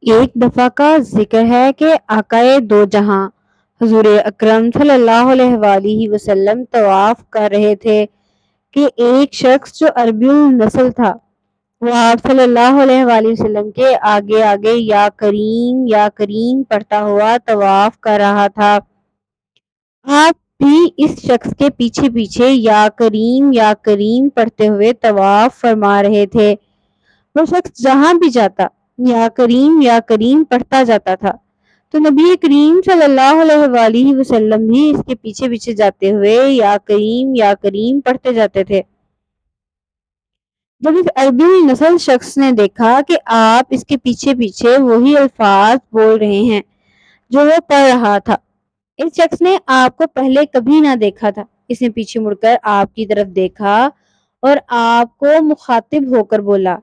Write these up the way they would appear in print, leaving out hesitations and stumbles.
ایک دفعہ کا ذکر ہے کہ آقائے دو جہاں حضور اکرم صلی اللہ علیہ وآلہ وسلم طواف کر رہے تھے کہ ایک شخص جو عربی النسل تھا وہ آپ صلی اللہ علیہ وآلہ وسلم کے آگے آگے یا کریم پڑھتا ہوا طواف کر رہا تھا۔ آپ بھی اس شخص کے پیچھے پیچھے یا کریم پڑھتے ہوئے طواف فرما رہے تھے۔ وہ شخص جہاں بھی جاتا یا کریم پڑھتا جاتا تھا تو نبی کریم صلی اللہ علیہ وآلہ وسلم بھی اس کے پیچھے پیچھے جاتے ہوئے یا کریم پڑھتے جاتے تھے۔ جب اس عربی نسل شخص نے دیکھا کہ آپ اس کے پیچھے پیچھے وہی الفاظ بول رہے ہیں جو وہ پڑھ رہا تھا، اس شخص نے آپ کو پہلے کبھی نہ دیکھا تھا۔ اس نے پیچھے مڑ کر آپ کی طرف دیکھا اور آپ کو مخاطب ہو کر بولا،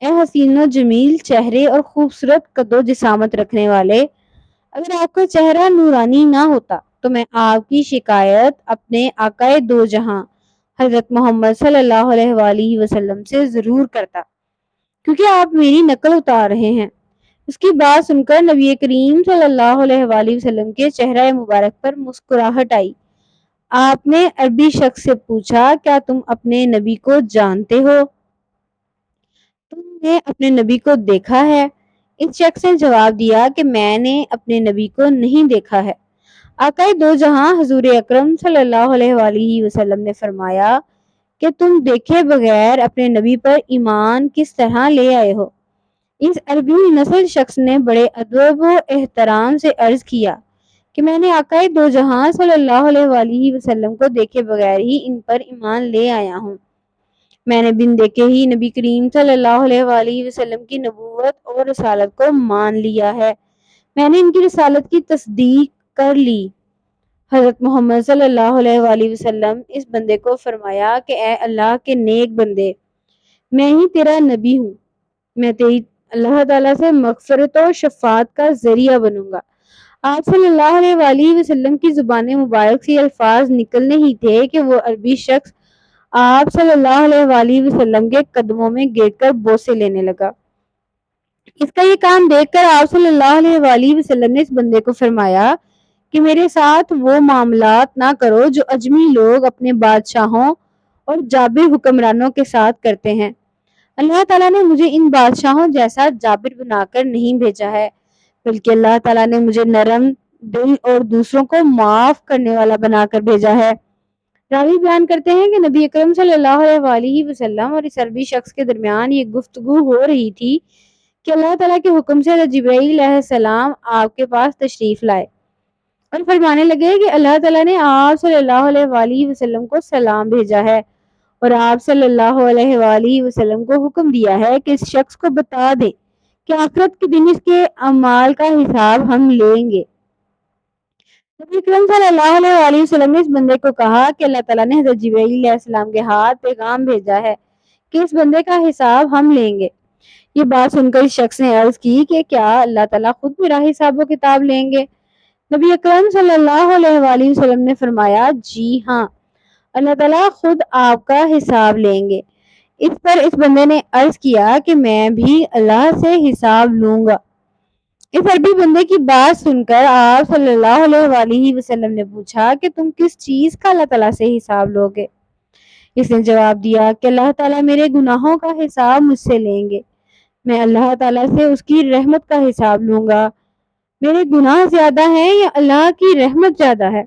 اے حسین و جمیل چہرے اور خوبصورت قد و جسامت رکھنے والے، اگر آپ کا چہرہ نورانی نہ ہوتا تو میں آپ کی شکایت اپنے آقائے دو جہاں حضرت محمد صلی اللہ علیہ وآلہ وسلم سے ضرور کرتا، کیونکہ آپ میری نقل اتار رہے ہیں۔ اس کی بات سن کر نبی کریم صلی اللہ علیہ وآلہ وسلم کے چہرہ مبارک پر مسکراہٹ آئی۔ آپ نے عربی شخص سے پوچھا، کیا تم اپنے نبی کو جانتے ہو؟ تم نے اپنے نبی کو دیکھا ہے؟ اس شخص نے جواب دیا کہ میں نے اپنے نبی کو نہیں دیکھا ہے۔ آقائے دو جہاں حضور اکرم صلی اللہ علیہ وآلہ وسلم نے فرمایا کہ تم دیکھے بغیر اپنے نبی پر ایمان کس طرح لے آئے ہو؟ اس عربی نسل شخص نے بڑے ادب و احترام سے عرض کیا کہ میں نے آقائے دو جہاں صلی اللہ علیہ وآلہ وسلم کو دیکھے بغیر ہی ان پر ایمان لے آیا ہوں۔ میں نے بن دیکھے ہی نبی کریم صلی اللہ علیہ وآلہ وسلم کی نبوت اور رسالت کو مان لیا ہے۔ میں نے ان کی رسالت کی تصدیق کر لی۔ حضرت محمد صلی اللہ علیہ وآلہ وسلم اس بندے کو فرمایا کہ اے اللہ کے نیک بندے، میں ہی تیرا نبی ہوں، میں تیری اللہ تعالیٰ سے مغفرت و شفاعت کا ذریعہ بنوں گا۔ آپ صلی اللہ علیہ وآلہ وسلم کی زبان مبارک سے یہ الفاظ نکلنے ہی تھے کہ وہ عربی شخص آپ صلی اللہ علیہ وآلہ وسلم کے قدموں میں گر کر بوسے لینے لگا۔ اس کا یہ کام دیکھ کر آپ صلی اللہ علیہ وآلہ وسلم نے اس بندے کو فرمایا کہ میرے ساتھ وہ معاملات نہ کرو جو اجمی لوگ اپنے بادشاہوں اور جابر حکمرانوں کے ساتھ کرتے ہیں۔ اللہ تعالیٰ نے مجھے ان بادشاہوں جیسا جابر بنا کر نہیں بھیجا ہے، بلکہ اللہ تعالیٰ نے مجھے نرم دل اور دوسروں کو معاف کرنے والا بنا کر بھیجا ہے۔ راوی بیان کرتے ہیں کہ نبی اکرم صلی اللہ علیہ وآلہ وسلم اور اس عربی شخص کے درمیان یہ گفتگو ہو رہی تھی کہ اللہ تعالیٰ کے حکم سے حضرت جبرائیل علیہ السلام آپ کے پاس تشریف لائے اور فرمانے لگے کہ اللہ تعالیٰ نے آپ صلی اللہ علیہ وآلہ وسلم کو سلام بھیجا ہے اور آپ صلی اللہ علیہ وآلہ وسلم کو حکم دیا ہے کہ اس شخص کو بتا دے کہ آخرت کے دن اس کے اعمال کا حساب ہم لیں گے۔ نبی اکرم صلی اللہ علیہ وآلہ وسلم نے اس بندے کو کہا کہ اللہ تعالیٰ نے حضرت جبرائیل علیہ السلام کے ہاتھ پیغام بھیجا ہے کہ اس بندے کا حساب ہم لیں گے۔ یہ بات سن کر اس شخص نے عرض کی کہ کیا اللہ تعالیٰ خود میرا حساب و کتاب لیں گے؟ نبی اکرم صلی اللہ علیہ وآلہ وسلم نے فرمایا، جی ہاں، اللہ تعالیٰ خود آپ کا حساب لیں گے۔ اس پر اس بندے نے عرض کیا کہ میں بھی اللہ سے حساب لوں گا۔ اس عربی بندے کی بات سن کر آپ صلی اللہ علیہ وآلہ وسلم نے پوچھا کہ تم کس چیز کا اللہ تعالیٰ سے حساب لو گے؟ اس نے جواب دیا کہ اللہ تعالیٰ میرے گناہوں کا حساب مجھ سے لیں گے، میں اللہ تعالیٰ سے اس کی رحمت کا حساب لوں گا۔ میرے گناہ زیادہ ہیں یا اللہ کی رحمت زیادہ ہے؟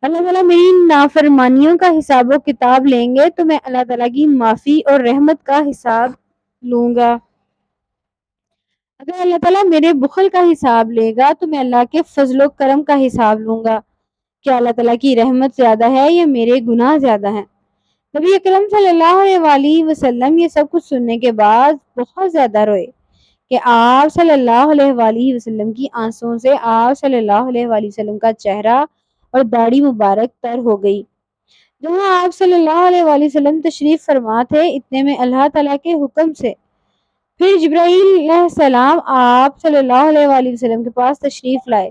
اللہ تعالیٰ میری نافرمانیوں کا حساب و کتاب لیں گے تو میں اللہ تعالیٰ کی معافی اور رحمت کا حساب لوں گا۔ اگر اللہ تعالیٰ میرے بخل کا حساب لے گا تو میں اللہ کے فضل و کرم کا حساب لوں گا۔ کیا اللہ تعالیٰ کی رحمت زیادہ ہے یا میرے گناہ زیادہ ہیں؟ نبی اکرم صلی اللہ علیہ وآلہ وسلم یہ سب کچھ سننے کے بعد بہت زیادہ روئے کہ آپ صلی اللہ علیہ وآلہ وسلم کی آنسوؤں سے آپ صلی اللہ علیہ وآلہ وسلم کا چہرہ اور داڑھی مبارک تر ہو گئی۔ جہاں آپ صلی اللہ علیہ وآلہ وسلم تشریف فرما تھے، اتنے میں اللہ تعالیٰ کے حکم سے پھر جبرائیل علیہ السلام آپ صلی اللہ علیہ وآلہ وسلم کے پاس تشریف لائے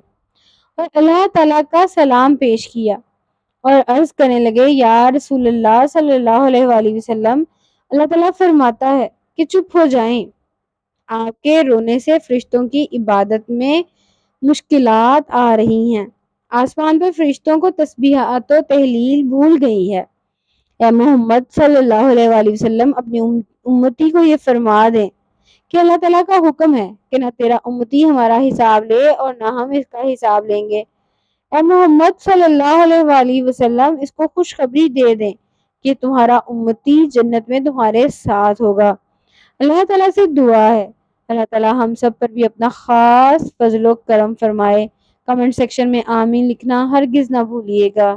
اور اللہ تعالیٰ کا سلام پیش کیا اور عرض کرنے لگے، یا رسول اللہ صلی اللہ علیہ وآلہ وسلم، اللہ تعالیٰ فرماتا ہے کہ چپ ہو جائیں۔ آپ کے رونے سے فرشتوں کی عبادت میں مشکلات آ رہی ہیں۔ آسمان پر فرشتوں کو تسبیحات و تہلیل بھول گئی ہے۔ اے محمد صلی اللہ علیہ وآلہ وسلم اپنی امتی کو یہ فرما دیں کہ اللہ تعالیٰ کا حکم ہے کہ نہ تیرا امتی ہمارا حساب لے اور نہ ہم اس کا حساب لیں گے۔ اے محمد صلی اللہ علیہ وآلہ وسلم اس کو خوشخبری دے دیں کہ تمہارا امتی جنت میں تمہارے ساتھ ہوگا۔ اللہ تعالیٰ سے دعا ہے اللہ تعالیٰ ہم سب پر بھی اپنا خاص فضل و کرم فرمائے۔ کمنٹ سیکشن میں آمین لکھنا ہرگز نہ بھولیے گا۔